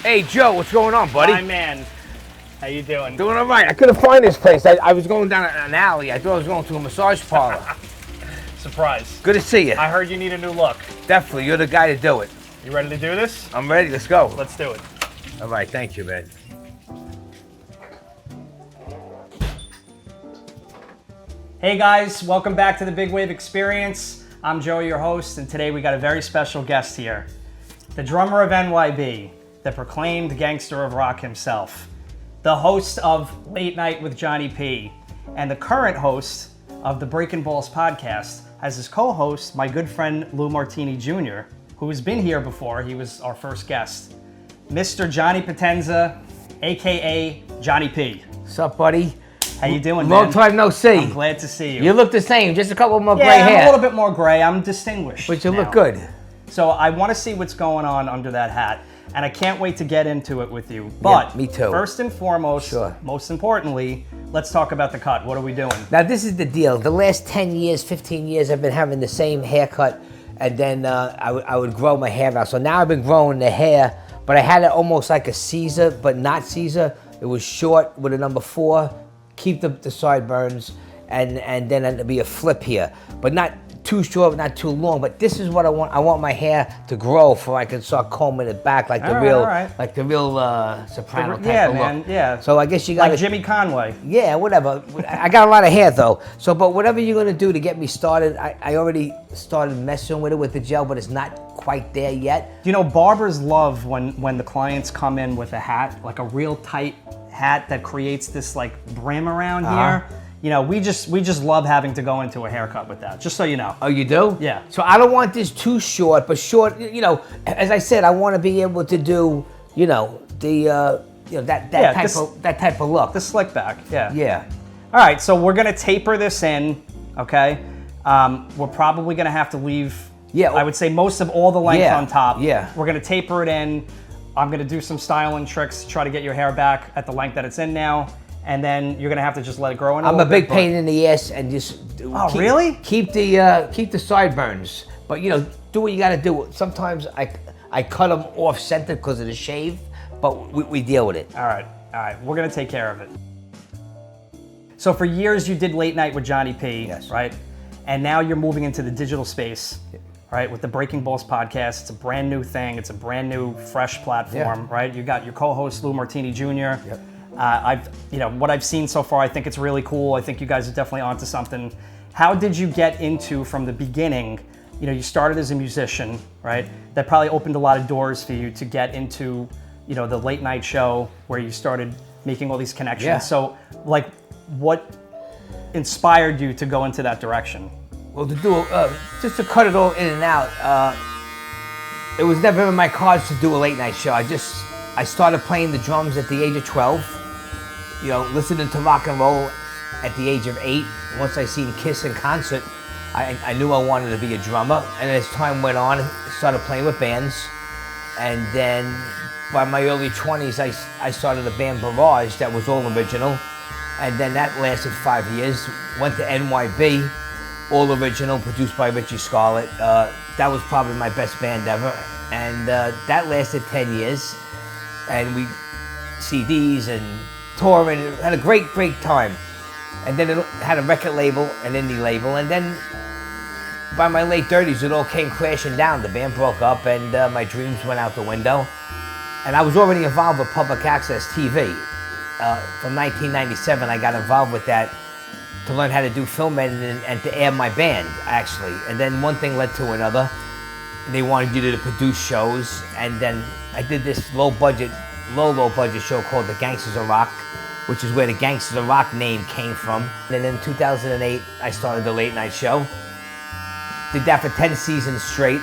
Hey, Joe, what's going on, buddy? My man. How you doing? Doing all right. I couldn't find this place. I was going down an alley. I thought I was going to a massage parlor. Surprise. Good to see you. I heard you need a new look. Definitely. You're the guy to do it. You ready to do this? I'm ready. Let's go. Let's do it. All right. Thank you, man. Hey guys, welcome back to the BigWave Experience. I'm Joe, your host, and today we got a very special guest here. The drummer of NYB, the proclaimed gangster of rock himself, the host of Late Night with Johnny P, and the current host of the Breaking Balls podcast, as his co-host, my good friend Lou Martini Jr., who has been here before. He was our first guest. Mr. Johnny Potenza, aka Johnny P. What's up, buddy? How you doing, man? Long time no see. I'm glad to see you. You look the same, just a couple more gray Yeah, hair. I'm a little bit more gray. I'm distinguished. But you now. look good. So I want to see what's going on under that hat, and I can't wait to get into it with you. But Yeah, me too. First and foremost, Sure. most importantly, let's talk about the cut. What are we doing? Now, this is the deal. The last 10 years, 15 years, I've been having the same haircut, and then I would grow my hair out. So now I've been growing the hair, but I had it almost like a Caesar, but not Caesar. It was short with a number 4, keep the sideburns, and then it'd be a flip here, but not too short, not too long. But this is what I want. I want my hair to grow so I can start combing it back like the real soprano type Yeah, of man. look. Yeah. So I guess you got like Jimmy Conway. Yeah, whatever. I got a lot of hair though. So, but whatever you're gonna do to get me started, I already started messing with it with the gel, but it's not quite there yet. You know, barbers love when the clients come in with a hat, like a real tight hat that creates this like brim around here. You know, we just love having to go into a haircut with that, just so you know. Oh, you do? Yeah. So I don't want this too short, but short, you know, as I said, I want to be able to do, you know, that type of look. The slick back, yeah. Yeah. All right, so we're gonna taper this in, okay? We're probably gonna have to leave, I would say most of all the length on top. Yeah. We're gonna taper it in. I'm gonna do some styling tricks to try to get your hair back at the length that it's in now. And then you're gonna have to just let it grow in. I'm a big pain in the ass, and just really keep the sideburns. But you know, do what you got to do. Sometimes I cut them off center because of the shave, but we deal with it. All right, we're gonna take care of it. So for years you did Late Night with Johnny P, yes, right? And now you're moving into the digital space, right? With the Breaking Balls podcast. It's a brand new thing. It's a brand new, fresh platform, right? You got your co-host Lou Martini Jr. Yep. What I've seen so far, I think it's really cool. I think you guys are definitely onto something. How did you get into, from the beginning, you know, you started as a musician, right? That probably opened a lot of doors for you to get into, you know, the late night show where you started making all these connections. Yeah. So, like, what inspired you to go into that direction? Well, to do just to cut it all in and out, it was never in my cards to do a late night show. I started playing the drums at the age of 12. You know, listening to rock and roll at the age of 8. Once I seen Kiss in concert, I knew I wanted to be a drummer. And as time went on, I started playing with bands. And then by my early 20s, I started a band Barrage that was all original. And then that lasted 5 years. Went to NYB, all original, produced by Richie Scarlett. That was probably my best band ever. And that lasted 10 years. And we CDs and touring, had a great time. And then it had a record label, an indie label, and then by my late 30s it all came crashing down. The band broke up and my dreams went out the window. And I was already involved with public access TV. From 1997 I got involved with that to learn how to do film editing and to add my band, actually. And then one thing led to another. They wanted you to produce shows, and then I did this low budget show called The Gangsters of Rock, which is where the Gangsters of Rock name came from. And in 2008, I started the late night show. Did that for 10 seasons straight.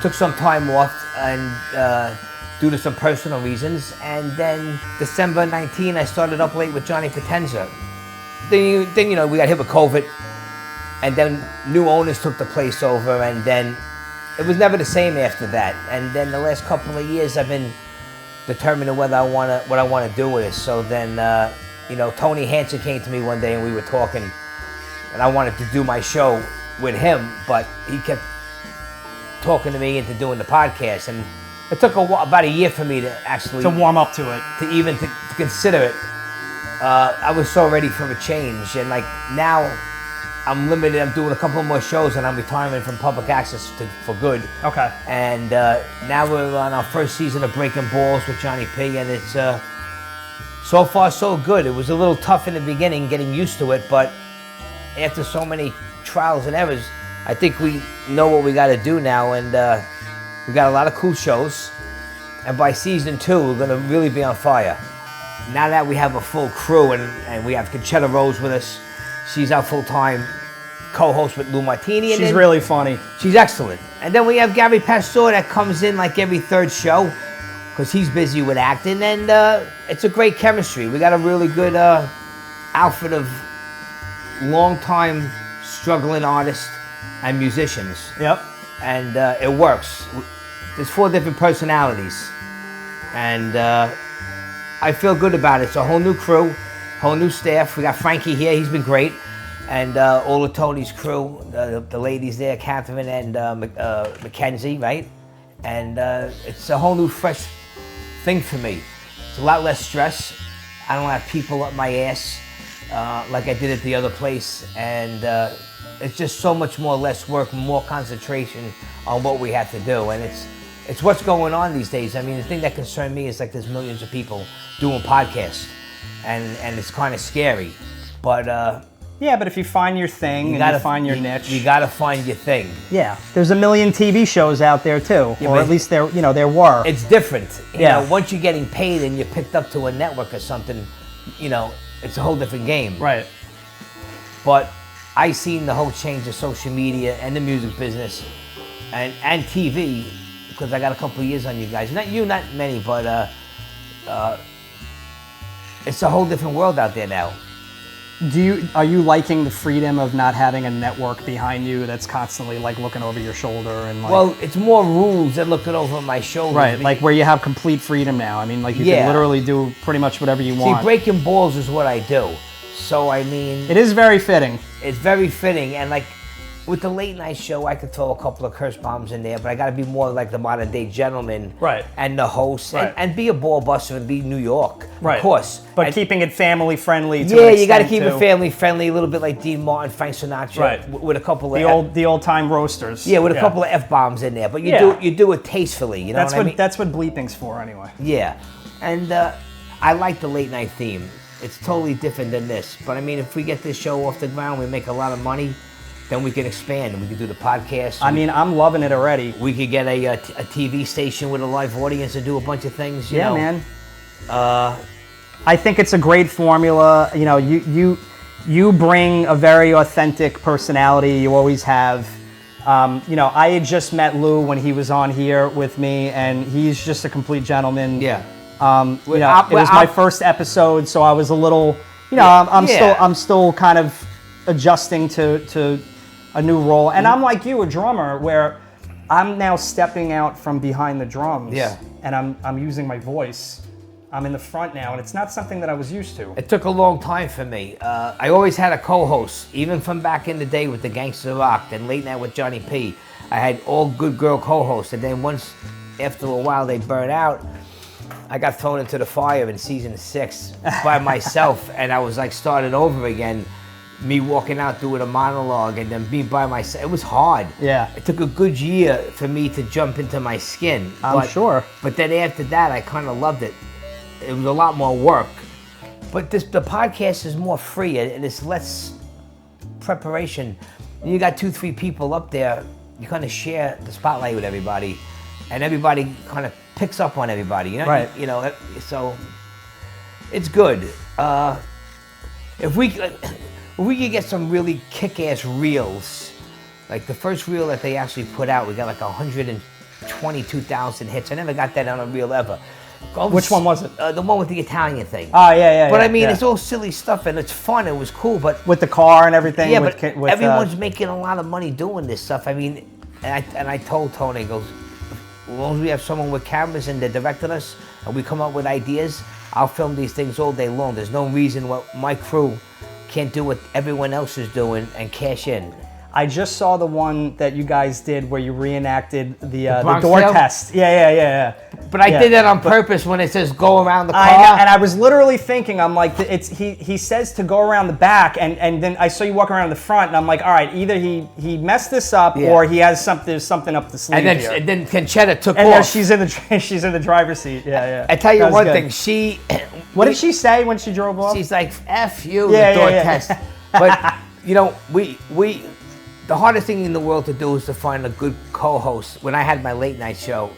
Took some time off and due to some personal reasons. And then December 19, I started Up Late with Johnny Potenza. Then you know, we got hit with COVID, and then new owners took the place over, and then it was never the same after that. And then the last couple of years, I've been determining what I want to do with it. So then, you know, Tony Hansen came to me one day and we were talking, and I wanted to do my show with him, but he kept talking to me into doing the podcast. And It took about a year for me to actually warm up to it. to consider it. I was so ready for a change, and like now, I'm limited. I'm doing a couple more shows, and I'm retiring from public access for good. Okay. And now we're on our first season of Breaking Balls with Johnny P, and it's so far so good. It was a little tough in the beginning, getting used to it, but after so many trials and errors, I think we know what we got to do now, and we got a lot of cool shows. And by season 2, we're going to really be on fire. Now that we have a full crew, and we have Conchetta Rose with us, she's our full-time co-host with Lou Martini. She's really funny. She's excellent. And then we have Gary Pastor that comes in like every third show because he's busy with acting, and it's a great chemistry. We got a really good outfit of long-time struggling artists and musicians. Yep. And it works. There's 4 different personalities, and I feel good about it. It's a whole new crew, whole new staff. We got Frankie here, he's been great, and all of Tony's crew, the ladies there, Catherine and Mackenzie, right? And it's a whole new fresh thing for me. It's a lot less stress. I don't have people up my ass like I did at the other place, and it's just so much more less work, more concentration on what we have to do, and it's what's going on these days. I mean, the thing that concerns me is like there's millions of people doing podcasts, and it's kind of scary, but yeah, but if you find your thing and you find your niche, you gotta find your thing. Yeah, there's a million TV shows out there too, Yeah, or at least there were. It's different. You Yeah. know, once you're getting paid and you're picked up to a network or something, it's a whole different game. Right. But I seen the whole change of social media and the music business and TV, because I got a couple of years on you guys. Not you, not many, but it's a whole different world out there now. Are you liking the freedom of not having a network behind you that's constantly like looking over your shoulder and like? Well, it's more rules than looking over my shoulder. Right, like where you have complete freedom now. I mean, like you can literally do pretty much whatever you want. See, breaking balls is what I do. So I mean, it is very fitting. It's very fitting, and like with the late night show, I could throw a couple of curse bombs in there, but I got to be more like the modern day gentleman, right? And the host, right. and be a ball buster and be New York, right? Of course, but and keeping it family friendly. Yeah, you got to keep it family friendly, a little bit like Dean Martin, Frank Sinatra, right? With a couple of the old time roasters. Yeah, with a couple of F bombs in there, but you do it tastefully. You know what I mean? That's what bleeping's for, anyway. Yeah, and I like the late night theme. It's totally different than this, but I mean, if we get this show off the ground, we make a lot of money. Then we can expand and we can do the podcast. I mean, I'm loving it already. We could get a TV station with a live audience and do a bunch of things. You know? Man. I think it's a great formula. You know, you bring a very authentic personality. You always have. I had just met Lou when he was on here with me, and he's just a complete gentleman. Yeah. It was my first episode, so I was a little. I'm still kind of adjusting to a new role, and I'm like you, a drummer, where I'm now stepping out from behind the drums, and I'm using my voice. I'm in the front now, and it's not something that I was used to. It took a long time for me. I always had a co-host, even from back in the day with the Gangster Rock and Late Night with Johnny P. I had all good girl co-hosts, and then once, after a while, they burned out. I got thrown into the fire in season 6 by myself, and I was like starting over again. Me walking out doing a monologue and then being by myself. It was hard. Yeah. It took a good year for me to jump into my skin. I'm sure. But then after that, I kind of loved it. It was a lot more work. But the podcast is more free and it's less preparation. You got 2-3 people up there, you kind of share the spotlight with everybody, and everybody kind of picks up on everybody. You know? Right. So it's good. If we could get some really kick-ass reels, like the first reel that they actually put out, we got like 122,000 hits. I never got that on a reel ever. Which one was it? The one with the Italian thing. Oh, yeah. But I mean, it's all silly stuff, and it's fun. It was cool, but with the car and everything. Yeah, but everyone's making a lot of money doing this stuff. I mean, and I told Tony, I goes, as long as we have someone with cameras and they're directing us, and we come up with ideas, I'll film these things all day long. There's no reason why my crew can't do what everyone else is doing and cash in. I just saw the one that you guys did where you reenacted the Bronx door Tale? test. Yeah. But I did that on purpose when it says go around the car. I know, and I was literally thinking, I'm like, he says to go around the back, and then I saw you walk around the front, and I'm like, all right, either he messed this up or he has something up the sleeve here. And then Conchetta took And off. then she's in the driver's seat. Yeah. I tell you That was one good. thing. What did she say when she drove off? She's like, F you, Yeah, the door yeah. test. But, you know, the hardest thing in the world to do is to find a good co-host. When I had my late night show,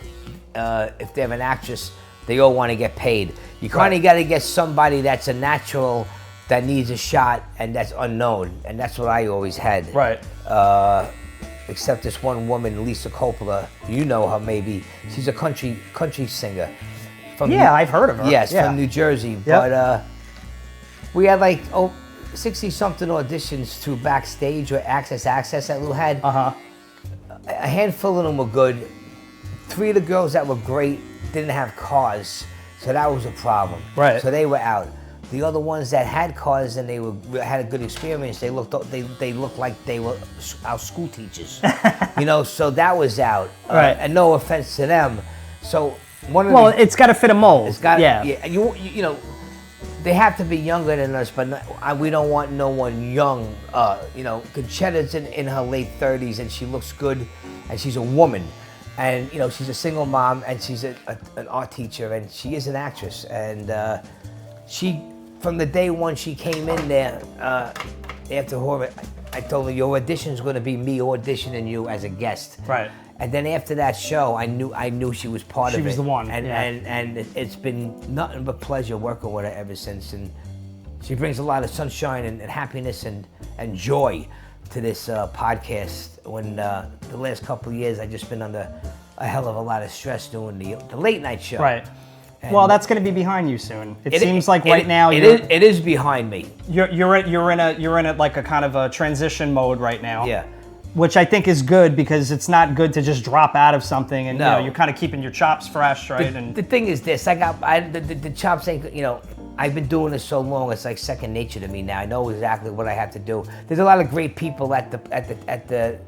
if they have an actress, they all want to get paid. You kind of got to get somebody that's a natural that needs a shot and that's unknown. And that's what I always had. Right. Except this one woman, Lisa Coppola. You know her maybe. She's a country singer. I've heard of her. Yes, from New Jersey. Yep. But we had like 60-something auditions through Backstage or Access that Lou had. Uh-huh. A handful of them were good. 3 of the girls that were great didn't have cars, so that was a problem. Right. So they were out. The other ones that had cars and had a good experience, they looked like they were our school teachers. You know, so that was out. Right. And no offense to them. So It's got to fit a mold. it's got you know. They have to be younger than us, but we don't want no one young. You know, Conchetta's in her late 30s, and she looks good, and she's a woman. And, you know, she's a single mom, and she's an art teacher, and she is an actress. And she, from the day one she came in there, after horror, I told her, your audition's going to be me auditioning you as a guest. Right. And then after that show, I knew she was part of it. She was the one, And it's been nothing but pleasure working with her ever since. And she brings a lot of sunshine and happiness and joy to this podcast. When the last couple of years, I've just been under a hell of a lot of stress doing the late night show. Right. And Well, that's going to be behind you soon. It seems like right now it is behind me. You're in a like a kind of a transition mode right now. Yeah. Which I think is good because it's not good to just drop out of something and No. you know, you're kind of keeping your chops fresh, right? The thing is this, the chops ain't, you know, I've been doing this so long, it's like second nature to me now. I know exactly what I have to do. There's a lot of great people at the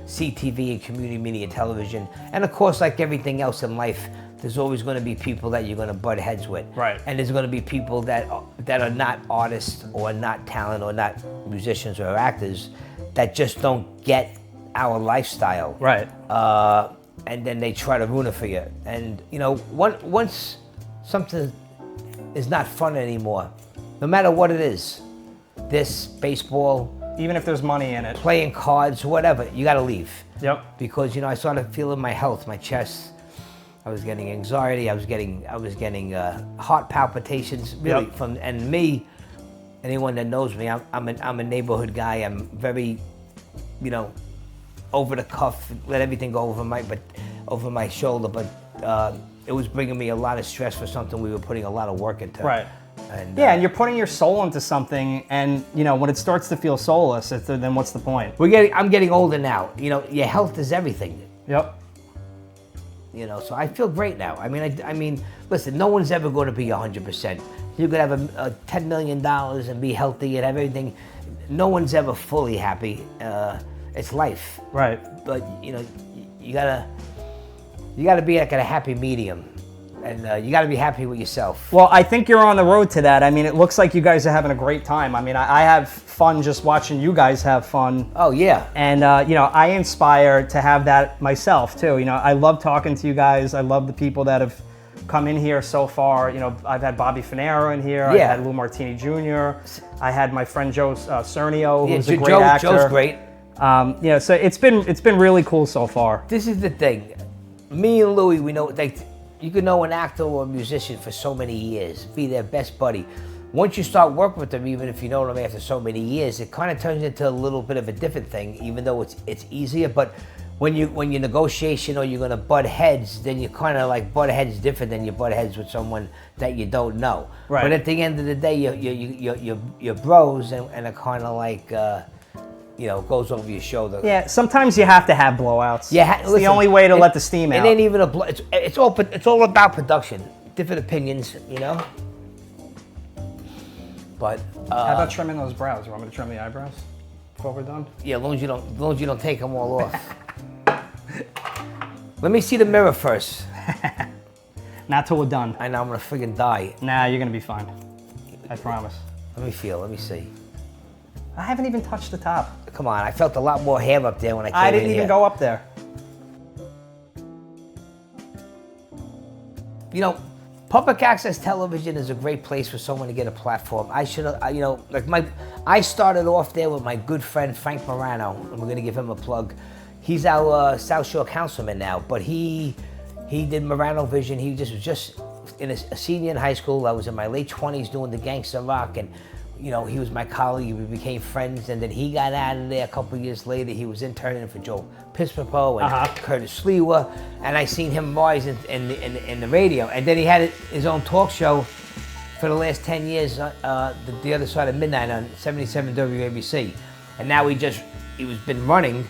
CTV and community media television. And of course, like everything else in life, there's always going to be people that you're going to butt heads with. Right. And there's going to be people that are not artists or not talent or not musicians or actors that just don't get our lifestyle. Right. And then they try to ruin it for you. And, you know, once something is not fun anymore, no matter what it is, this, baseball, Even if there's money in it. playing cards, whatever, you got to leave. Yep. Because, you know, I started feeling my health, my chest. I was getting anxiety. I was getting heart palpitations, really. Yep. Anyone that knows me, I'm a neighborhood guy. I'm very, you know, over the cuff, let everything go over my shoulder. But it was bringing me a lot of stress for something we were putting a lot of work into. Right. And, And you're putting your soul into something, and you know when it starts to feel soulless, then what's the point? I'm getting older now. You know, your health is everything. Yep. You know, so I feel great now. I mean, listen, no one's ever going to be 100%. You could have a $10 million and be healthy and have everything. No one's ever fully happy. It's life. Right. But you know, you gotta be like at a happy medium, and you gotta be happy with yourself. Well, I think you're on the road to that. I mean, it looks like you guys are having a great time. I mean, I have fun just watching you guys have fun. Oh yeah. And you know, I aspire to have that myself too. You know, I love talking to you guys. I love the people that have come in here so far. You know, I've had Bobby Finero in here. Yeah. I had Lou Martini Jr. I had my friend Joe Cernio, who's a great Joe, actor. Joe's great. You know, so it's been really cool so far. This is the thing. Me and Louie, we know, like, you can know an actor or a musician for so many years, be their best buddy. Once you start working with them, even if you know them after so many years, it kind of turns into a little bit of a different thing, even though it's easier. But when you negotiation or you're gonna butt heads, then you kind of like butt heads different than you butt heads with someone that you don't know. Right. But at the end of the day, you're bros, and it kind of like you know, goes over your shoulder. Yeah, sometimes you have to have blowouts. Yeah, it's the only way to let the steam out. It ain't even it's all about production, different opinions, you know. But how about trimming those brows? You want me to trim the eyebrows? before we're done? Yeah, as long as you don't take them all off. Let me see the mirror first. Not till we're done. I know I'm gonna friggin' die. Nah, you're gonna be fine. I promise. Let me feel. Let me see. I haven't even touched the top. Come on, I felt a lot more hair up there when I came in I didn't even here. go up there. You know, public access television is a great place for someone to get a platform. I should have, you know, I started off there with my good friend Frank Morano, and we're gonna give him a plug. He's our South Shore councilman now, but he did Morano Vision. He was just in a senior in high school. I was in my late 20s doing the gangster rock, and you know, he was my colleague. We became friends, and then he got out of there a couple years later. He was interning for Joe Piscopo and Curtis Lewa, and I seen him rise in the radio. And then he had his own talk show for the last 10 years, the other side of midnight on 77 WABC. And now he's been running.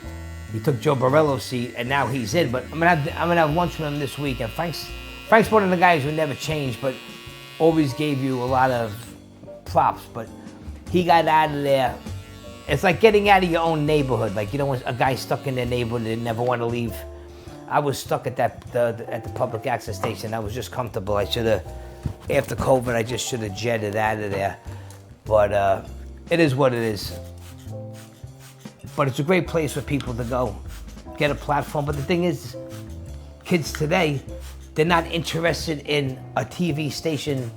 He took Joe Borello's seat, and now he's in. But I'm gonna have lunch with him this week. And Frank's one of the guys who never changed, but always gave you a lot of props. But he got out of there. It's like getting out of your own neighborhood. Like, you know, a guy stuck in their neighborhood and never want to leave. I was stuck at at the public access station. I was just comfortable. I should have, after COVID, I just should have jetted out of there. But it is what it is. But it's a great place for people to go, get a platform. But the thing is, kids today, they're not interested in a TV station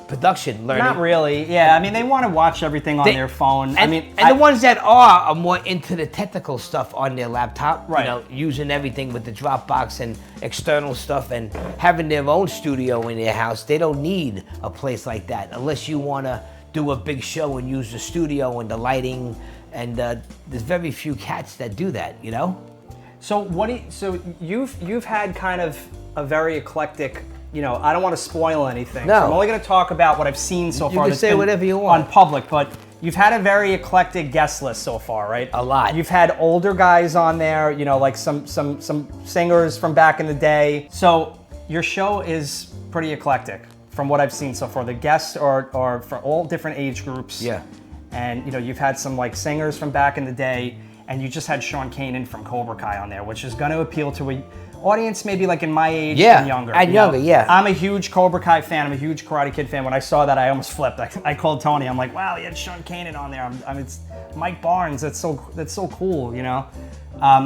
production learning. Not really. Yeah, I mean, they want to watch everything on their phone. And the ones that are more into the technical stuff on their laptop, right. You know, using everything with the Dropbox and external stuff and having their own studio in their house. They don't need a place like that unless you want to do a big show and use the studio and the lighting. And there's very few cats that do that, you know? So you've had kind of a very eclectic, you know, I don't want to spoil anything. No. So I'm only going to talk about what I've seen so far. You can say whatever you want. On public, but you've had a very eclectic guest list so far, right? A lot. You've had older guys on there, you know, like some singers from back in the day. So your show is pretty eclectic from what I've seen so far. The guests are for all different age groups. Yeah. And, you know, you've had some like singers from back in the day, and you just had Sean Kanan from Cobra Kai on there, which is going to appeal to a audience maybe like in my age and younger. And younger, yeah. I'm a huge Cobra Kai fan. I'm a huge Karate Kid fan. When I saw that, I almost flipped. I called Tony. I'm like, wow, he had Sean Kanan on there. It's Mike Barnes. That's so cool, you know?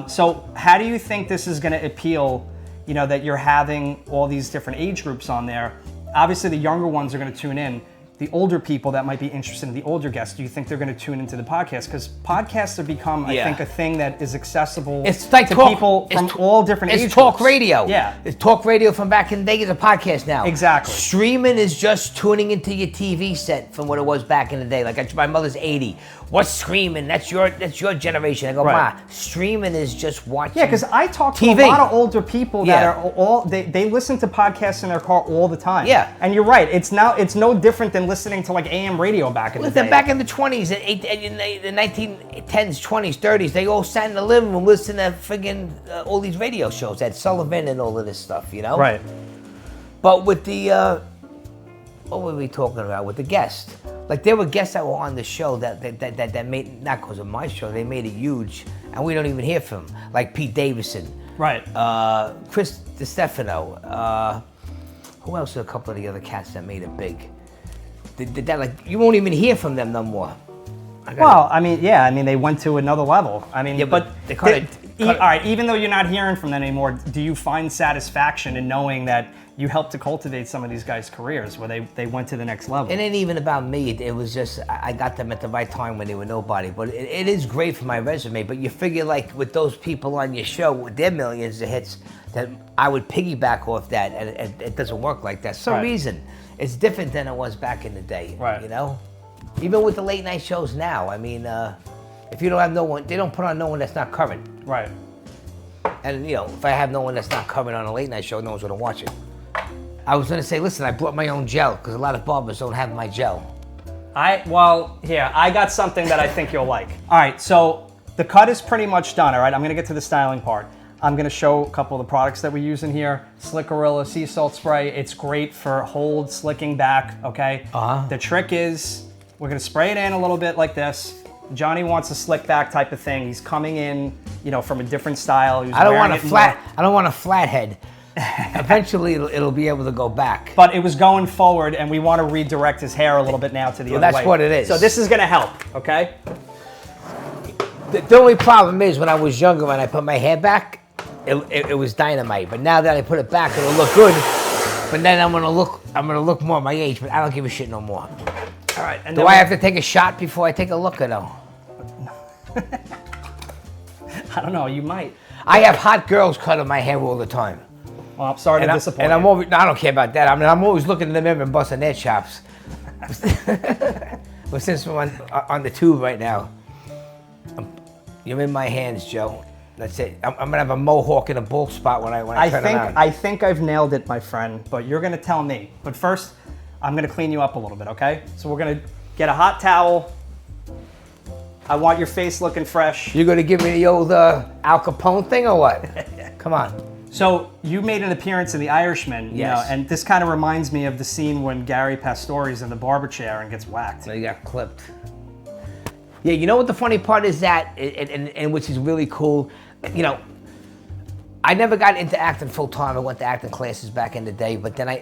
So how do you think this is going to appeal, you know, that you're having all these different age groups on there? Obviously, the younger ones are going to tune in. The older people that might be interested in the older guests, do you think they're going to tune into the podcast? Because podcasts have become, I think, a thing that is accessible to people from all different age groups. It's talk radio. Yeah. It's talk radio from back in the day. It's a podcast now. Exactly. Streaming is just tuning into your TV set from what it was back in the day. Like my mother's 80. What's streaming? That's your generation. I go, Ma, streaming is just watching. Yeah, because I talk to TV. a lot of older people that are they listen to podcasts in their car all the time. Yeah. And you're right. It's no different than listening to like AM radio back in the day. Back in the 20s, in the 1910s, 20s, 30s, they all sat in the living room listening to friggin' all these radio shows, Ed Sullivan and all of this stuff, you know? Right. But with the, what were we talking about? With the guests. Like there were guests that were on the show that made, not because of my show, they made it huge, and we don't even hear from them. Like Pete Davidson. Right. Chris DiStefano. Who else are a couple of the other cats that made it big? That like you won't even hear from them no more. Well, I mean, yeah, I mean they went to another level. I mean, but all right, even though you're not hearing from them anymore, do you find satisfaction in knowing that you helped to cultivate some of these guys' careers where they went to the next level? It ain't even about me. It was just I got them at the right time when they were nobody. But it is great for my resume. But you figure like with those people on your show with their millions of hits, that I would piggyback off that, and it doesn't work like that. For some reason, it's different than it was back in the day. Right. You know, even with the late night shows now. I mean, if you don't have no one, they don't put on no one that's not current. Right. And you know, if I have no one that's not current on a late night show, no one's gonna watch it. I was gonna say, listen, I brought my own gel because a lot of barbers don't have my gel. Here, I got something that I think you'll like. All right, so the cut is pretty much done, all right? I'm gonna get to the styling part. I'm gonna show a couple of the products that we use in here. Slick Gorilla Sea Salt Spray. It's great for hold, slicking back, okay? The trick is, we're gonna spray it in a little bit like this. Johnny wants a slick back type of thing. He's coming in, you know, from a different style. I don't want a flat. I don't want a flat head. Eventually, it'll be able to go back. But it was going forward, and we want to redirect his hair a little bit now to the other way. That's what it is. So this is going to help, okay? The only problem is when I was younger, when I put my hair back, it was dynamite. But now that I put it back, it'll look good. But then I'm gonna look more my age. But I don't give a shit no more. All right. And do I have to take a shot before I take a look at them? I don't know. You might. I have hot girls cutting my hair all the time. Well, I'm sorry to disappoint. And I'm always, no, I don't care about that. I mean, I'm always looking in the mirror and busting their chops. But since we're on the tube right now, you're in my hands, Joe. That's it. I'm gonna have a mohawk in a bald spot when I turn around. I think I've nailed it, my friend. But you're gonna tell me. But first, I'm gonna clean you up a little bit, okay? So we're gonna get a hot towel. I want your face looking fresh. You're gonna give me the old Al Capone thing or what? Come on. So you made an appearance in The Irishman, you know, and this kind of reminds me of the scene when Gary Pastore's in the barber chair and gets whacked. So he got clipped. Yeah, you know what the funny part is that, and which is really cool, you know, I never got into acting full time. I went to acting classes back in the day, but then I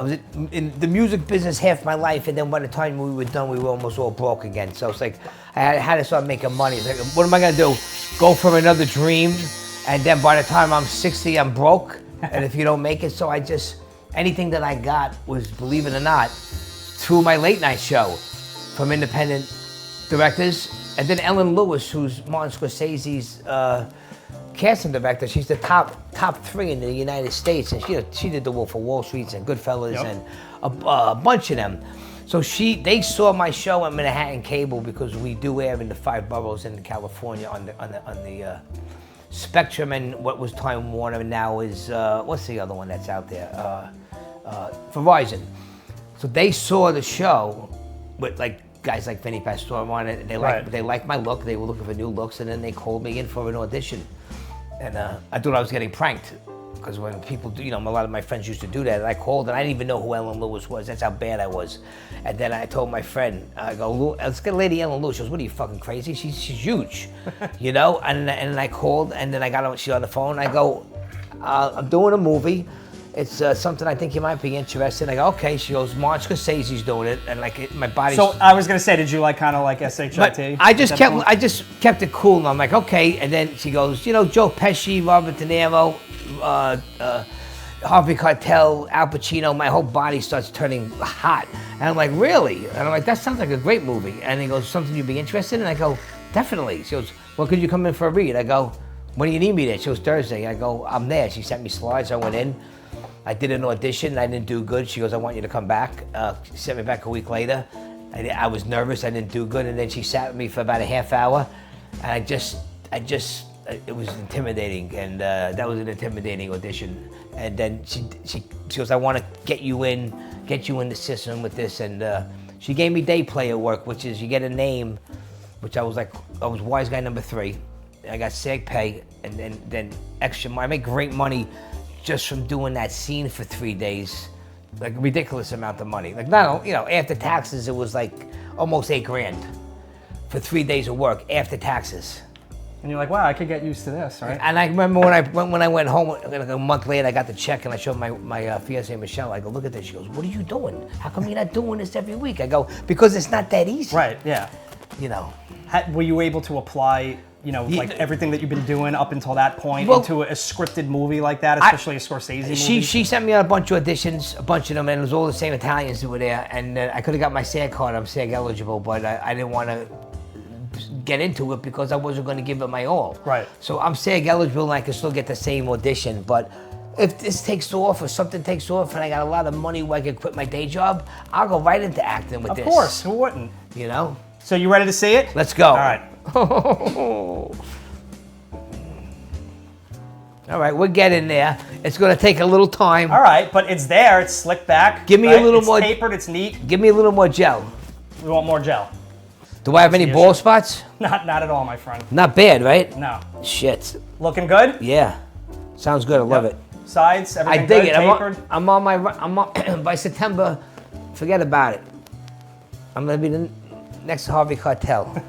was in the music business half my life, and then by the time we were done, we were almost all broke again. So it's like I had to start making money. It's like, what am I gonna do? Go for another dream, and then by the time I'm 60, I'm broke. And if you don't make it, so I just anything that I got was, believe it or not, through my late night show from independent directors, and then Ellen Lewis, who's Martin Scorsese's casting director. She's the top 3 in the United States, and she did The Wolf of Wall Street and Goodfellas and a bunch of them. So they saw my show on Manhattan Cable because we do air in the 5 boroughs in California on the Spectrum, and what was Time Warner now is what's the other one that's out there? Verizon. So they saw the show with guys like Fenix Pastore on it. They liked my look. They were looking for new looks, and then they called me in for an audition. And I thought I was getting pranked because when people do, a lot of my friends used to do that. And I called, and I didn't even know who Ellen Lewis was. That's how bad I was. And then I told my friend, I go, let's get Lady Ellen Lewis. She goes, what are you, fucking crazy? She's huge, And I called, and then I got she's on the phone. I go, I'm doing a movie. It's something I think you might be interested in. I go, okay. She goes, Martin Scorsese's doing it, and my body. So I was gonna say, did you kind of like SHIT? But I just kept it cool, and I'm like, okay. And then she goes, Joe Pesci, Robert De Niro, Harvey Keitel, Al Pacino. My whole body starts turning hot, and I'm like, really? And I'm like, that sounds like a great movie. And he goes, something you'd be interested in? I go, definitely. She goes, well, could you come in for a read? I go, when do you need me there? She goes, Thursday. I go, I'm there. She sent me slides. I went in. I did an audition. I didn't do good. She goes, I want you to come back. She sent me back a week later. I was nervous. I didn't do good. And then she sat with me for about a half hour. And it was intimidating. And that was an intimidating audition. And then she goes, I want to get you in the system with this. And she gave me day player work, which is you get a name, which I was wise guy number 3. I got SAG pay, and then extra. I make great money just from doing that scene for 3 days, like a ridiculous amount of money. After taxes, it was almost $8,000 for 3 days of work after taxes. And you're like, wow, I could get used to this, right? And I remember when I went home, a month later, I got the check and I showed my fiance Michelle. I go, look at this. She goes, what are you doing? How come you're not doing this every week? I go, because it's not that easy. Right. Yeah. Were you able to apply? Everything that you've been doing up until that point into a scripted movie like that, especially a Scorsese movie? She sent me on a bunch of auditions, a bunch of them, and it was all the same Italians who were there. And I could have got my SAG card. I'm SAG eligible, but I didn't want to get into it because I wasn't going to give it my all. Right. So I'm SAG eligible, and I can still get the same audition. But if this takes off or something takes off and I got a lot of money where I can quit my day job, I'll go right into acting with this. Of course. Who wouldn't? So you ready to see it? Let's go. All right. All right, we're getting there. It's going to take a little time. All right, but it's there. It's slicked back. Give me a little more. It's tapered. It's neat. Give me a little more gel. We want more gel. Do I have any bald spots? Not at all, my friend. Not bad, right? No. Shit. Looking good? Yeah. Sounds good. I love it. Sides, everything I dig good, it. tapered? I'm on by September, forget about it. I'm going to be the next Harvey Keitel.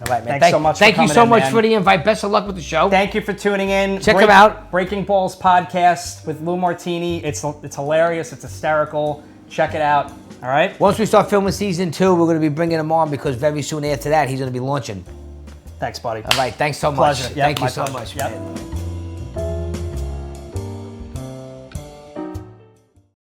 All right, man. Thanks so much. Thank you so much man. for the invite. Best of luck with the show. Thank you for tuning in. Check him out. Breaking Balls podcast with Lou Martini. It's hilarious. It's hysterical. Check it out. All right. Once we start filming season 2, we're going to be bringing him on because very soon after that, he's going to be launching. Thanks, buddy. All right. Thanks so much. Pleasure. Yep, Thank you my so pleasure. much, Yep. man.